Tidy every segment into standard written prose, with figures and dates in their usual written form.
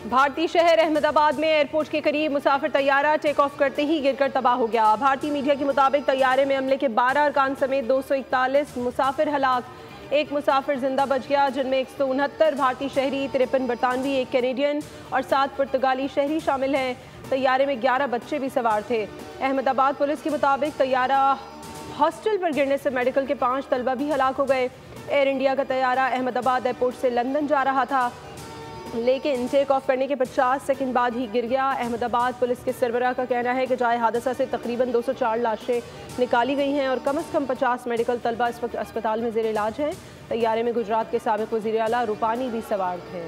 भारतीय शहर अहमदाबाद में एयरपोर्ट के करीब मुसाफिर तैयारा टेक ऑफ करते ही गिरकर तबाह हो गया। भारतीय मीडिया के मुताबिक तैयारे में अमले के 12 अरकान समेत 241 मुसाफिर हलाक, एक मुसाफिर जिंदा बच गया, जिनमें 169 भारतीय शहरी, 53 बरतानवी, एक कैनेडियन और 7 पुर्तगाली शहरी शामिल हैं। तैयारे में 11 बच्चे भी सवार थे। अहमदाबाद पुलिस के मुताबिक तैयारा हॉस्टल पर गिरने से मेडिकल के 5 तलबा भी हलाक हो गए। एयर इंडिया का तैयारा अहमदाबाद एयरपोर्ट से लंदन जा रहा था, लेकिन टेक ऑफ करने के 50 सेकंड बाद ही गिर गया। अहमदाबाद पुलिस के सरबराह का कहना है कि जाए हादसा से तकरीबन 204 लाशें निकाली गई हैं और कम से कम 50 मेडिकल तलबा इस वक्त अस्पताल में ज़ेर इलाज हैं। तैयारे में गुजरात के साबिक वज़ीर आला रूपानी भी सवार थे।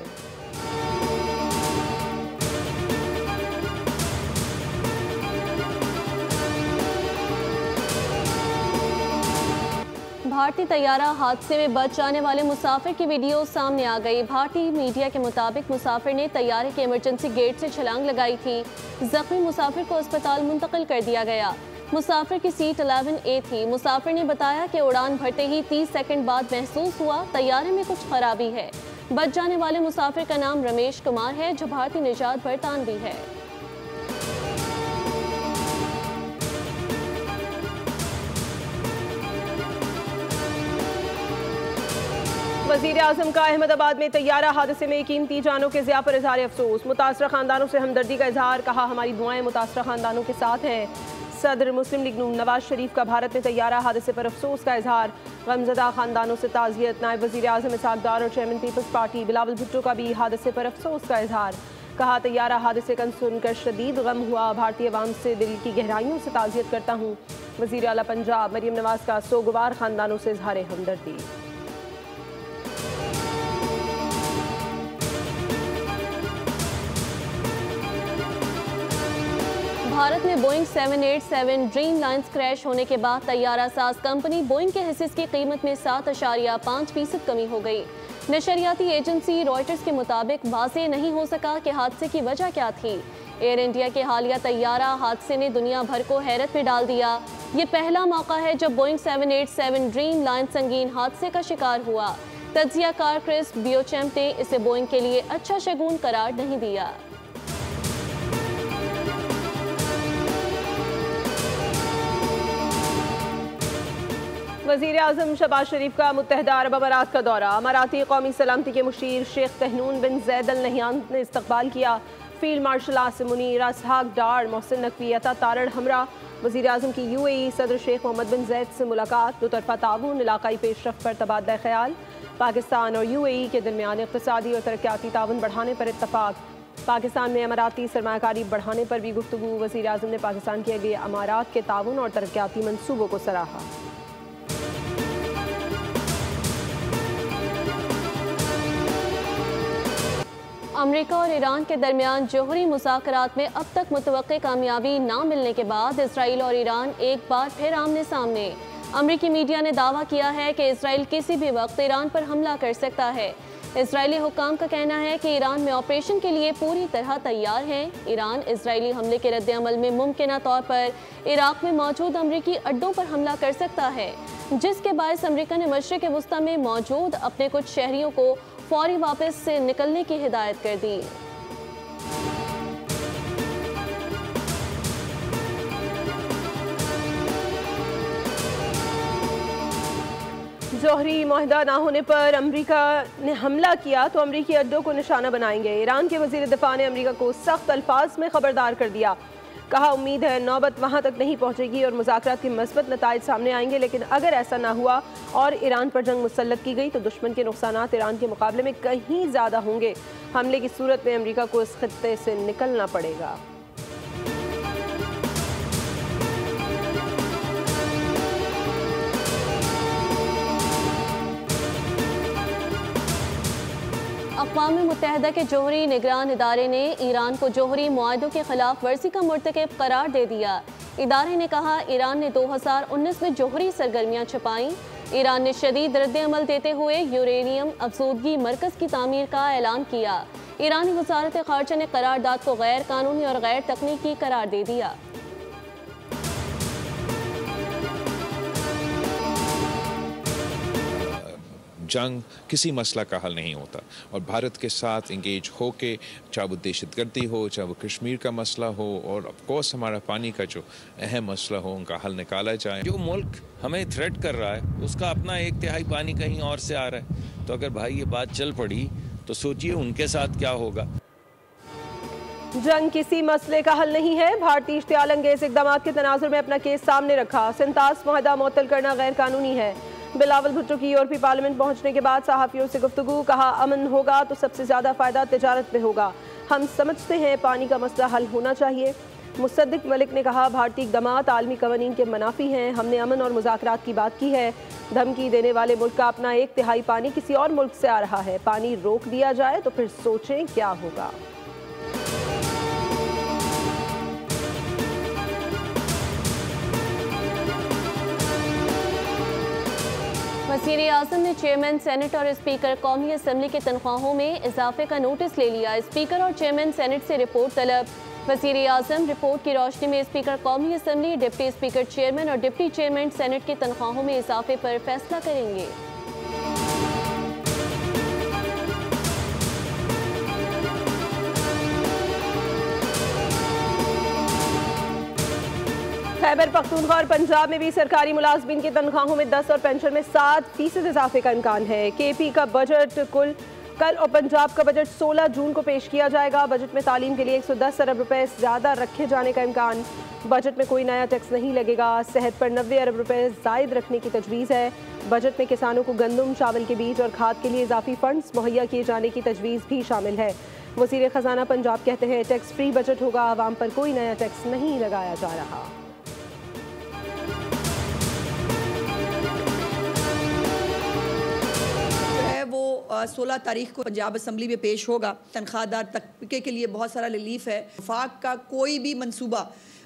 भारतीय तैयारा हादसे में बच जाने वाले मुसाफिर की वीडियो सामने आ गई। भारतीय मीडिया के मुताबिक मुसाफिर ने तैयारे के इमरजेंसी गेट से छलांग लगाई थी। जख्मी मुसाफिर को अस्पताल मुंतकिल कर दिया गया। मुसाफिर की सीट 11A थी। मुसाफिर ने बताया कि उड़ान भरते ही 30 सेकंड बाद महसूस हुआ तैयारे में कुछ खराबी है। बच जाने वाले मुसाफिर का नाम रमेश कुमार है, जो भारतीय निजात बरतानवी है। वज़ीर आज़म का अहमदाबाद में तैयारा हादसे में कीमती जानों के ज़िया पर इज़हार अफसोस। मुतासरा ख़ानदानों से हमदर्दी का इजहार, कहा हमारी दुआएं मुतासरा ख़ानदानों के साथ हैं। सदर मुस्लिम लीग नून नवाज शरीफ का भारत में तैयारा हादसे पर अफसोस का इजहार, गमज़दा ख़ानदानों से ताज़ियत। नायब वज़ीर आज़म इसहाक़ डार और chairman Peoples Party Bilawal Bhutto का भी हादसे पर अफसोस का इजहार, कहा तैयारा हादसे का सुनकर शदीद गम हुआ। भारतीय अवाम से दिल की गहराइयों से ताज़ियत करता हूँ। वज़ीर आला पंजाब मरीम नवाज का सोगवार ख़ानदानों से इजहार हमदर्दी। भारत में बोइंग 787 ड्रीम लाइन्स क्रैश होने के बाद तैयारा साज कंपनी बोइंग के हिस्से की कीमत में 7.5% कमी हो गई। नशरियाती एजेंसी रॉयटर्स के मुताबिक वाज़ेह नहीं हो सका कि हादसे की वजह क्या थी। एयर इंडिया के हालिया तैयारा हादसे ने दुनिया भर को हैरत में डाल दिया। ये पहला मौका है जब बोइंग 787 ड्रीम लाइन संगीन हादसे का शिकार हुआ। तज्जियाकार क्रिस बियोचेम्प ने इसे बोइंग के लिए अच्छा शगुन करार नहीं दिया। वज़ीर आज़म शहबाज शरीफ का मुत्तहदा अरब अमारात का दौरा। अमाराती कौमी सलामती के मुशीर शेख तहनून बिन जैद अल नहयान ने इस्तकबाल किया। फील्ड मार्शल आसिम मुनीर, इसहाक़ डार, मोहसिन नकवी, अता तारड़ हमरा। वज़ीर आज़म की UAE सदर शेख मोहम्मद बिन जैद से मुलाकात, दोतरफा ताउन, इलाकाई पेशरफ्त पर तबादला ख्याल। पाकिस्तान और UAE के दरमियान इक़्तिसादी और तरक्याती ताउन बढ़ाने पर इत्तफ़ाक़। पाकिस्तान में अमाराती सरमायाकारी बढ़ाने पर भी गुफ्तगू। वज़ीर आज़म ने पाकिस्तान किए गए अमारात के ताउन और तरक्याती मनसूबों को सराहा। अमेरिका और ईरान के दरमियान जौहरी मुज़ाकरात में अब तक मुतवक्के कामयाबी ना मिलने के बाद इसराइल और ईरान एक बार फिर आमने सामने। अमेरिकी मीडिया ने दावा किया है कि इसराइल किसी भी वक्त ईरान पर हमला कर सकता है। इसराइली हुक्काम का कहना है कि ईरान में ऑपरेशन के लिए पूरी तरह तैयार है। ईरान इसराइली हमले के रद्द-ए-अमल में मुमकिना तौर पर इराक में मौजूद अमरीकी अड्डों पर हमला कर सकता है, जिसके बायस अमेरिका ने मशरिक़ वस्ता में मौजूद अपने कुछ शहरियों को फौरी वापस से निकलने की हिदायत कर दी। जौहरी मुआहदा ना होने पर अमेरिका ने हमला किया तो अमेरिकी अड्डों को निशाना बनाएंगे। ईरान के वज़ीर दिफा ने अमेरिका को सख्त अल्फाज में खबरदार कर दिया। कहा उम्मीद है नौबत वहाँ तक नहीं पहुँचेगी और मुज़ाकरात के मस्बत नताइज सामने आएंगे, लेकिन अगर ऐसा ना हुआ और ईरान पर जंग मुसल्लत की गई तो दुश्मन के नुकसानात ईरान के मुकाबले में कहीं ज़्यादा होंगे। हमले की सूरत में अमेरिका को इस खित्ते से निकलना पड़ेगा। अक़वाम मुत्तहिदा के जौहरी निगरान इदारे ने ईरान को जौहरी मुआहदों के खिलाफ वर्जी का मुर्तकिब करार दे दिया। इदारे ने कहा ईरान ने 2019 में जौहरी सरगर्मियाँ छुपाईं। ईरान ने शदीद रद्द-ए-अमल देते हुए यूरेनियम अफजूदगी मरकज़ की तामीर का ऐलान किया। ईरानी वज़ारत ख़ारजा ने करारदाद को गैर कानूनी और गैर तकनीकी करार दे दिया। जंग किसी मसला का हल नहीं होता। और भारत के साथ इंगेज हो के, चाहे वो दहशतगर्दी हो, चाहे वो कश्मीर का मसला हो, और ऑफ कोर्स हमारा पानी का जो अहम मसला हो, उनका हल निकाला जाए। जो मुल्क हमें थ्रेट कर रहा है उसका अपना 1/3 पानी कहीं और से आ रहा है, तो अगर भाई ये बात चल पड़ी तो सोचिए उनके साथ क्या होगा। जंग किसी मसले का हल नहीं है। भारतीय इश्तियाल अंगेज इक़दामात के तनाजुर में अपना केस सामने रखा। सिंतास मुआहदा मुअत्तल करना गैर कानूनी है। बिलावल भुट्टो की यूरोपीय पार्लियामेंट पहुंचने के बाद सहाफ़ियों से गुफ्तगू, कहा अमन होगा तो सबसे ज़्यादा फ़ायदा तिजारत में होगा। हम समझते हैं पानी का मसला हल होना चाहिए। मुसद्दिक मलिक ने कहा भारतीय इक़दामात आलमी कवानीन के मनाफी हैं। हमने अमन और मुज़ाकरात की बात की है। धमकी देने वाले मुल्क का अपना 1/3 पानी किसी और मुल्क से आ रहा है। पानी रोक दिया जाए तो फिर सोचें क्या होगा। वज़ीर आज़म ने चेयरमैन सेनेट और स्पीकर कौमी असम्बली की तनख्वाहों में इजाफे का नोटिस ले लिया। स्पीकर और चेयरमैन सेनेट से रिपोर्ट तलब। वज़ीर आज़म रिपोर्ट की रोशनी में स्पीकर कौमी असम्बली, डिप्टी स्पीकर चेयरमैन और डिप्टी चेयरमैन सेनेट की तनख्वाहों में इजाफे पर फैसला करेंगे। खैबर पख्तूनख्वा और पंजाब में भी सरकारी मुलाजमीन की तनख्वाहों में 10 और पेंशन में 7% इजाफे का इम्कान है। केपी का बजट कल और पंजाब का बजट 16 जून को पेश किया जाएगा। बजट में तालीम के लिए 110 अरब रुपए ज़्यादा रखे जाने का इम्कान। बजट में कोई नया टैक्स नहीं लगेगा। सेहत पर 90 अरब रुपए ज़ायद रखने की तजवीज़ है। बजट में किसानों को गंदम, चावल के बीज और खाद के लिए इजाफी फंड्स मुहैया किए जाने की तजवीज़ भी शामिल है। वज़ीर ख़जाना पंजाब कहते हैं टैक्स फ्री बजट होगा, आवाम पर कोई नया टैक्स नहीं लगाया जा रहा। वो 16 तारीख को पंजाब असम्बली में पेश होगा। तनख्वाहदार तबके के लिए बहुत सारा रिलीफ है। वफाक का कोई भी मंसूबा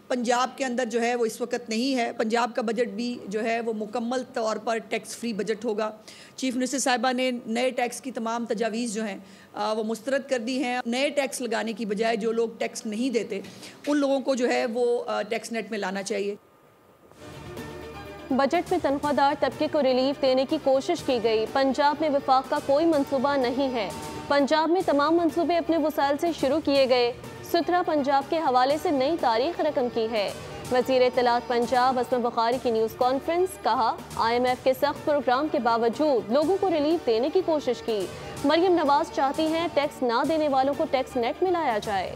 पंजाब के अंदर जो है वो इस वक्त नहीं है। पंजाब का बजट भी जो है वो मुकम्मल तौर पर टैक्स फ्री बजट होगा। चीफ मिनिस्टर साहिबा ने नए टैक्स की तमाम तजावीज़ जो हैं वो मुस्तरद कर दी हैं। नए टैक्स लगाने की बजाय जो लोग टैक्स नहीं देते उन लोगों को जो है वो टैक्स नेट में लाना चाहिए। बजट में तनख्वाहदार तबके को रिलीफ देने की कोशिश की गई। पंजाब में वफाक का कोई मंसूबा नहीं है। पंजाब में तमाम मंसूबे अपने वसाइल से शुरू किए गए। सुथरा पंजाब के हवाले से नई तारीख रकम की है। वज़ीर इत्तलात पंजाब असमा बुखारी की न्यूज़ कॉन्फ्रेंस, कहा IMF के सख्त प्रोग्राम के बावजूद लोगों को रिलीफ देने की कोशिश की। मरियम नवाज चाहती हैं टैक्स ना देने वालों को टैक्स नेट में लाया जाए।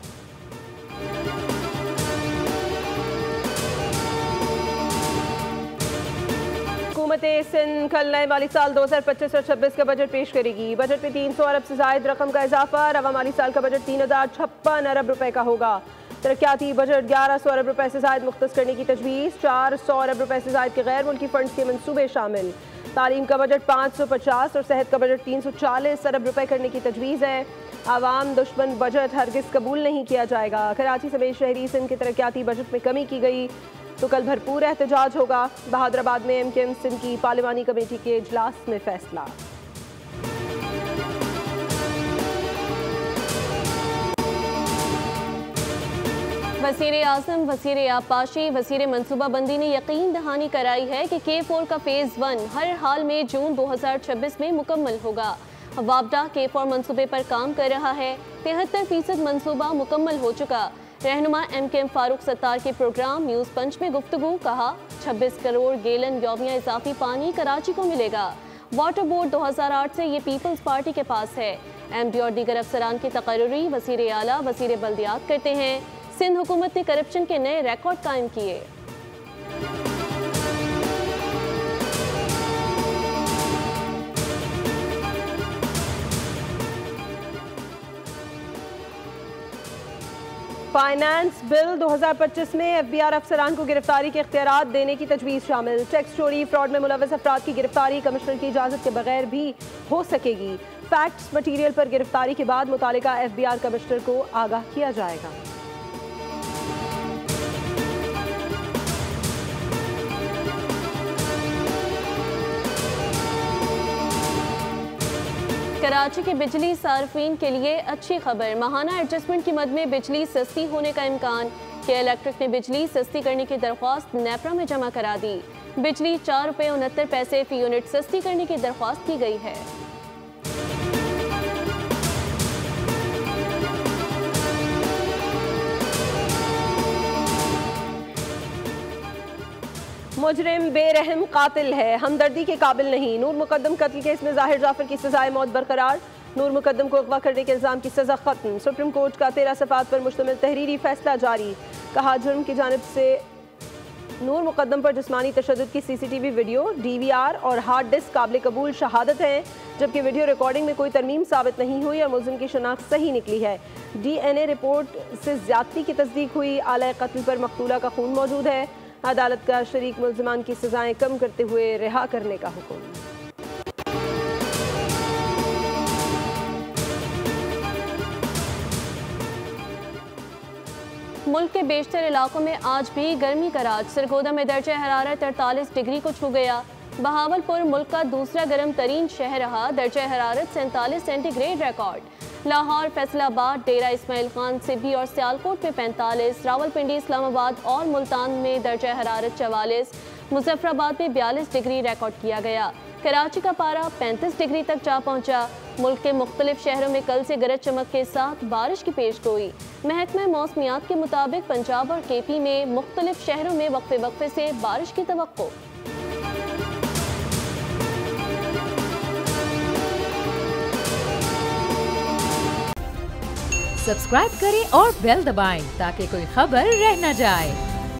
हुकूमत सिंध कल नए माली साल 2025 और 26 का बजट पेश करेगी। बजट में 300 अरब से जायद रकम का इजाफा। रवा माली साल का बजट 3056 अरब रुपए का होगा। तरक्याती बजट 1100 अरब रुपए से जायद मुख्तस करने की तजवीज़। 400 अरब रुपए से जायद के गैर मुल्की फंड्स के मनसूबे शामिल। तालीम का बजट 550 और सेहत का बजट 340 अरब रुपए करने की तजवीज़ है। आवाम दुश्मन बजट हरगिज़ कबूल नहीं किया जाएगा। कराची समेत शहरी सिंध के तरक्याती बजट में कमी की गई तो कल भरपूर एहतजाज होगा। बहादुराबाद में MKM सिंध की पार्लिमानी कमेटी के इजलास में फैसला। वज़ीर आज़म, वज़ीर आबपाशी, वज़ीर मनसूबाबंदी ने यकीन दहानी कराई है कि K4 का फेज़ 1 हर हाल में जून 2026 में मुकम्मल होगा। वापडा K4 मनसूबे पर काम कर रहा है। 73% मनसूबा मुकम्मल हो चुका। रहनुमा MKM फारूक सत्तार के प्रोग्राम न्यूज़ पंच में गुफ्तगू, कहा 26 करोड़ गैलन यौमिया इजाफी पानी कराची को मिलेगा। वाटर बोर्ड 2008 से ये पीपल्स पार्टी के पास है। MD और दीगर अफसरान की तकर्री वज़ीर आला, वज़ीर बल्दियात करते हैं। सिंध हुकूमत ने करप्शन के नए रिकॉर्ड कायम किए। फाइनेंस बिल 2025 में FBI अफसरान को गिरफ्तारी के इख्तियारात देने की तजवीज़ शामिल। टैक्स चोरी फ्रॉड में मुलव्वस अफराद की गिरफ्तारी कमिश्नर की इजाज़त के बगैर भी हो सकेगी। फैक्ट्स मटीरियल पर गिरफ्तारी के बाद मुतालिका FBI कमिश्नर को आगाह किया जाएगा। कराची के बिजली सार्फिन के लिए अच्छी खबर। माहाना एडजस्टमेंट की मद में बिजली सस्ती होने का इम्कान। के इलेक्ट्रिक ने बिजली सस्ती करने की दरख्वास्त नेपरा में जमा करा दी। बिजली 4 रुपये 69 पैसे फी यूनिट सस्ती करने की दरख्वास्त की गई है। मुजरिम बेरहम कातिल है, हमदर्दी के काबिल नहीं। नूर मुकद्दम कत्ल केस में जाहिर जाफर की सजाए मौत बरकरार। नूर मुकद्दम को अगवा करने के इल्ज़ाम की सज़ा ख़त्म। सुप्रीम कोर्ट का 13 सफ़ात पर मुश्तमिल तहरीरी फैसला जारी। कहा जुर्म की जानिब से नूर मुकद्दम पर जिस्मानी तशद्दुद की CCTV वीडियो, DVR और हार्ड डिस्क काबिल कबूल शहादत हैं, जबकि वीडियो रिकॉर्डिंग में कोई तरमीम साबित नहीं हुई और मुलज़िम की शनाख्त सही निकली है। DNA रिपोर्ट से ज़्यादती की तस्दीक हुई। आला कत्ल पर मकतूला का खून मौजूद है। अदालत का शरीक मुल्ज़िमान की सजाएं कम करते हुए रिहा करने का हुक्म। मुल्क के बेशतर इलाकों में आज भी गर्मी का राज। सरगोदा में दर्जा हरारत 48 डिग्री को छू गया। बहावलपुर मुल्क का दूसरा गर्म तरीन शहर रहा। दर्जा हरारत 47 सेंटीग्रेड रिकॉर्ड। लाहौर, फैसलाबाद, डेरा इस्माइल खान, सिब्बी और सियालकोट में 45, रावलपिंडी, इस्लामाबाद और मुल्तान में दर्जा हरारत 44, मुजफ्फराबाद में 42 डिग्री रिकॉर्ड किया गया। कराची का पारा 35 डिग्री तक जा पहुंचा। मुल्क के मुख्तलिफ शहरों में कल से गरज चमक के साथ बारिश की पेशगोई। महकमा मौसमियात के मुताबिक पंजाब और KP में मुख्तलिफ शहरों में वक्फे वक्फे से बारिश की तवक्को। सब्सक्राइब करें और बेल दबाएं ताकि कोई खबर रह न जाए।